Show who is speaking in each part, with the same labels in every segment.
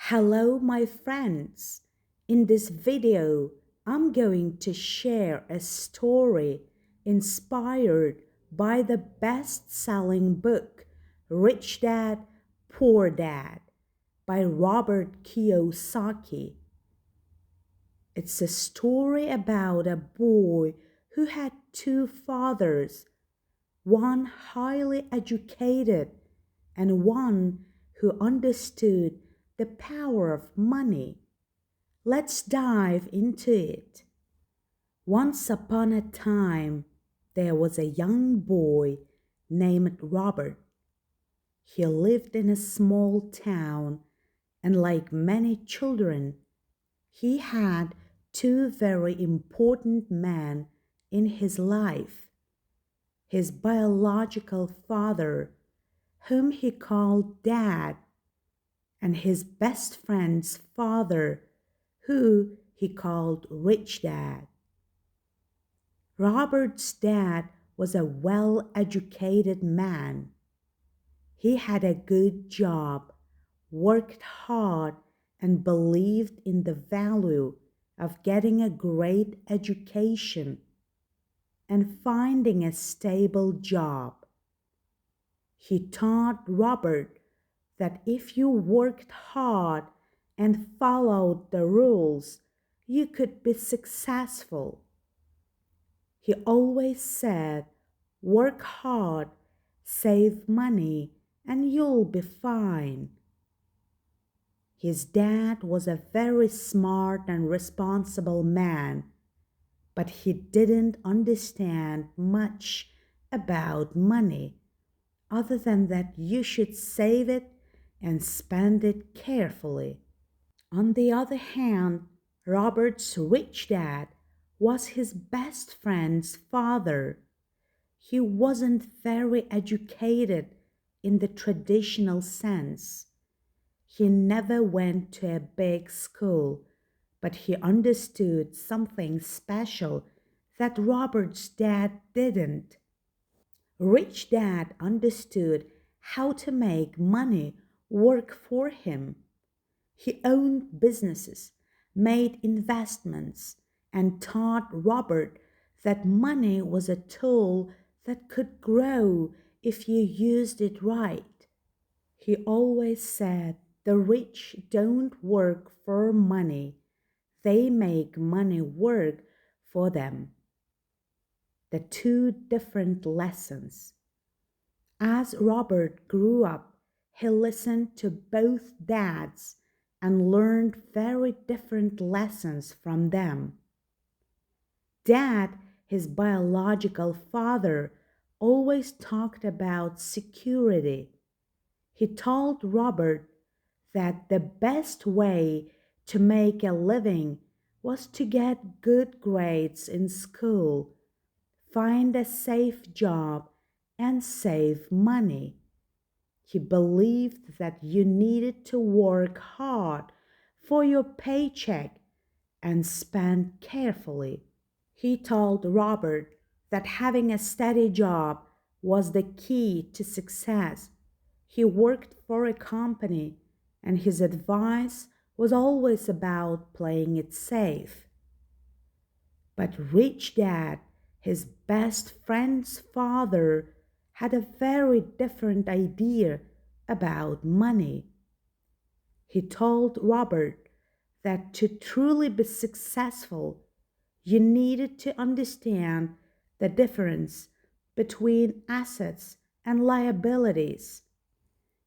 Speaker 1: Hello, my friends. In this video, I'm going to share a story inspired by the best-selling book Rich Dad, Poor Dad by Robert Kiyosaki. It's a story about a boy who had two fathers, one highly educated and one who understood the power of money. Let's dive into it. Once upon a time, there was a young boy named Robert. He lived in a small town, and like many children, he had two very important men in his life: his biological father, whom he called Dad, and his best friend's father, who he called Rich Dad. Robert's dad was a well-educated man. He had a good job, worked hard, and believed in the value of getting a great education and finding a stable job. He taught Robert that if you worked hard and followed the rules, you could be successful. He always said, work hard, save money, and you'll be fine. His dad was a very smart and responsible man, but he didn't understand much about money, other than that you should save it and spend it carefully. On the other hand, Robert's rich dad was his best friend's father. He wasn't very educated in the traditional sense. He never went to a big school, but he understood something special that Robert's dad didn't. Rich Dad understood how to make money work for him. He owned businesses, made investments, and taught Robert that money was a tool that could grow if you used it right. He always said, the rich don't work for money, they make money work for them. The two different lessons. As Robert grew up, he listened to both dads and learned very different lessons from them. Dad, his biological father, always talked about security. He told Robert that the best way to make a living was to get good grades in school, find a safe job, and save money. He believed that you needed to work hard for your paycheck and spend carefully. He told Robert that having a steady job was the key to success. He worked for a company, and his advice was always about playing it safe. But Rich Dad, his best friend's father, had a very different idea about money. He told Robert that to truly be successful, you needed to understand the difference between assets and liabilities.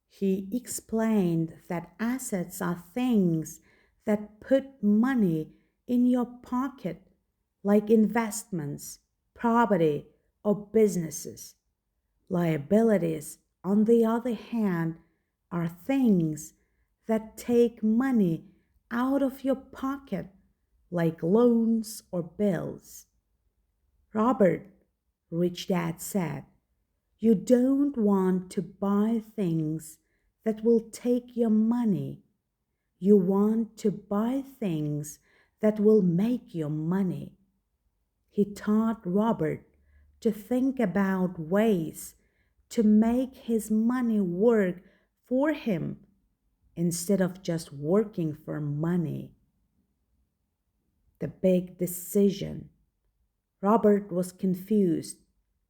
Speaker 1: He explained that assets are things that put money in your pocket, like investments, property, or businesses. Liabilities, on the other hand, are things that take money out of your pocket, like loans or bills. Robert, Rich Dad said, you don't want to buy things that will take your money. You want to buy things that will make your money. He taught Robert to think about ways to make his money work for him instead of just working for money. The big decision. Robert was confused.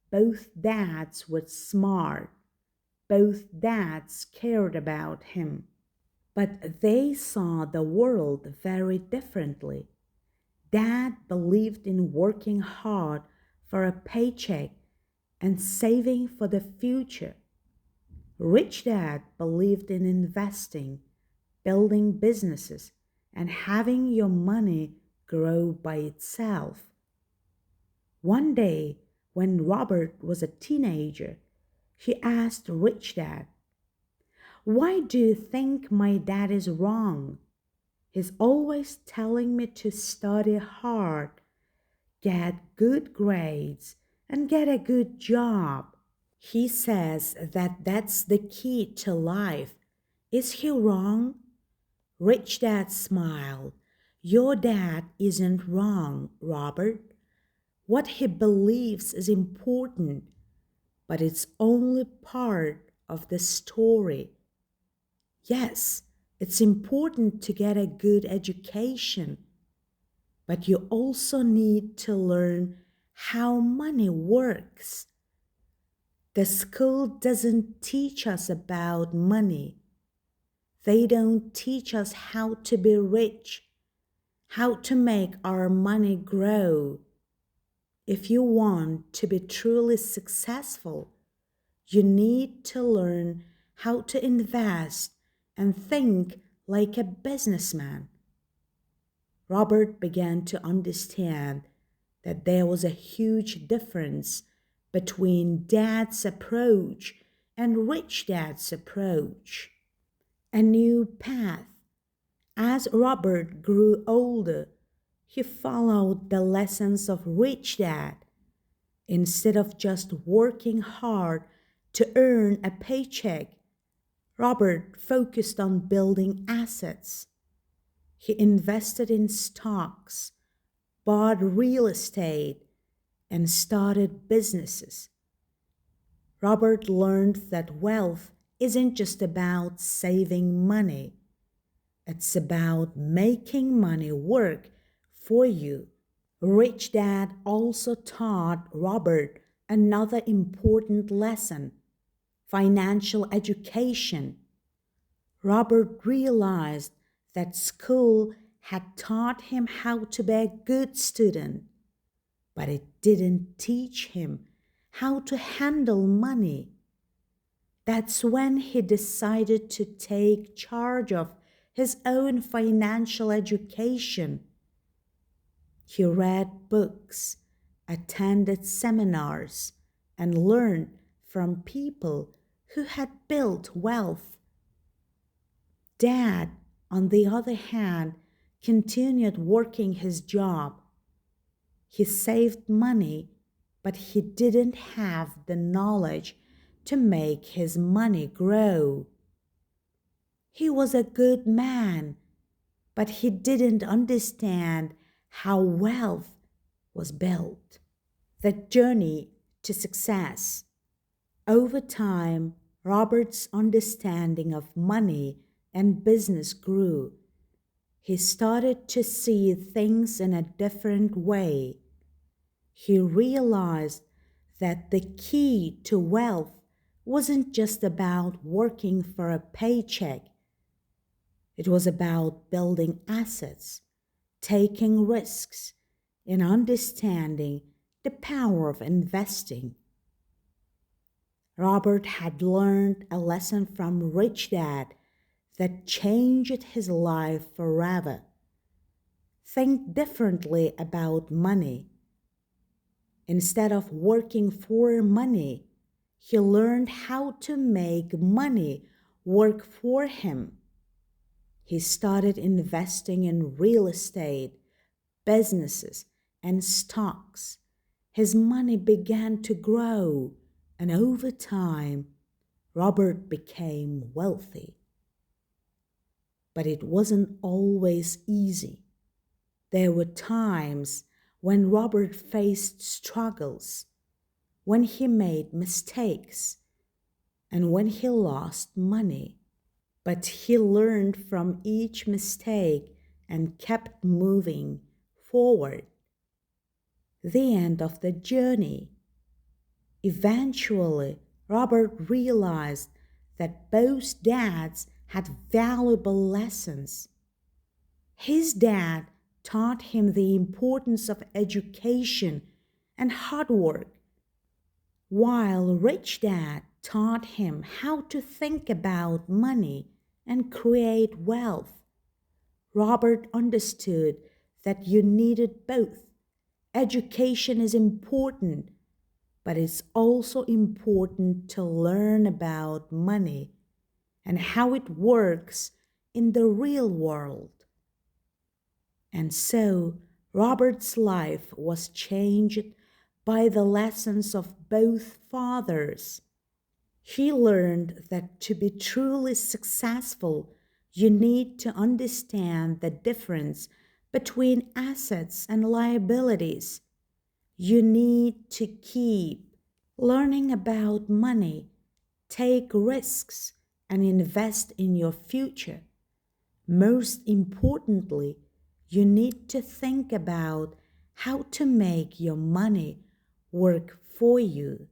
Speaker 1: Both dads were smart. Both dads cared about him. But they saw the world very differently. Dad believed in working hard for a paycheck and saving for the future. Rich Dad believed in investing, building businesses, and having your money grow by itself. One day, when Robert was a teenager, he asked Rich Dad, "Why do you think my dad is wrong? He's always telling me to study hard, get good grades, and get a good job. He says that that's the key to life. Is he wrong?" Rich Dad smiled. "Your dad isn't wrong, Robert. What he believes is important, but it's only part of the story. Yes, it's important to get a good education, but you also need to learn how money works. The school doesn't teach us about money. They don't teach us how to be rich, how to make our money grow. If you want to be truly successful, you need to learn how to invest and think like a businessman." Robert began to understand that there was a huge difference between Dad's approach and Rich Dad's approach. A new path. As Robert grew older, he followed the lessons of Rich Dad. Instead of just working hard to earn a paycheck, Robert focused on building assets. He invested in stocks, bought real estate, and started businesses. Robert learned that wealth isn't just about saving money. It's about making money work for you. Rich Dad also taught Robert another important lesson: financial education. Robert realized that school had taught him how to be a good student, but it didn't teach him how to handle money. That's when he decided to take charge of his own financial education. He read books, attended seminars, and learned from people who had built wealth. Dad, on the other hand, continued working his job. He saved money, but he didn't have the knowledge to make his money grow. He was a good man, but he didn't understand how wealth was built. The journey to success. Over time, Robert's understanding of money and business grew. He started to see things in a different way. He realized that the key to wealth wasn't just about working for a paycheck. It was about building assets, taking risks, and understanding the power of investing. Robert had learned a lesson from Rich Dad that changed his life forever. Think differently about money. Instead of working for money, he learned how to make money work for him. He started investing in real estate, businesses, and stocks. His money began to grow, and over time, Robert became wealthy. But it wasn't always easy. There were times when Robert faced struggles, when he made mistakes, and when he lost money. But he learned from each mistake and kept moving forward. The end of the journey. Eventually, Robert realized that both dads had valuable lessons. His dad taught him the importance of education and hard work, while Rich Dad taught him how to think about money and create wealth. Robert understood that you needed both. Education is important, but it's also important to learn about money and how it works in the real world. And so, Robert's life was changed by the lessons of both fathers. He learned that to be truly successful, you need to understand the difference between assets and liabilities. You need to keep learning about money, take risks, and invest in your future. Most importantly, you need to think about how to make your money work for you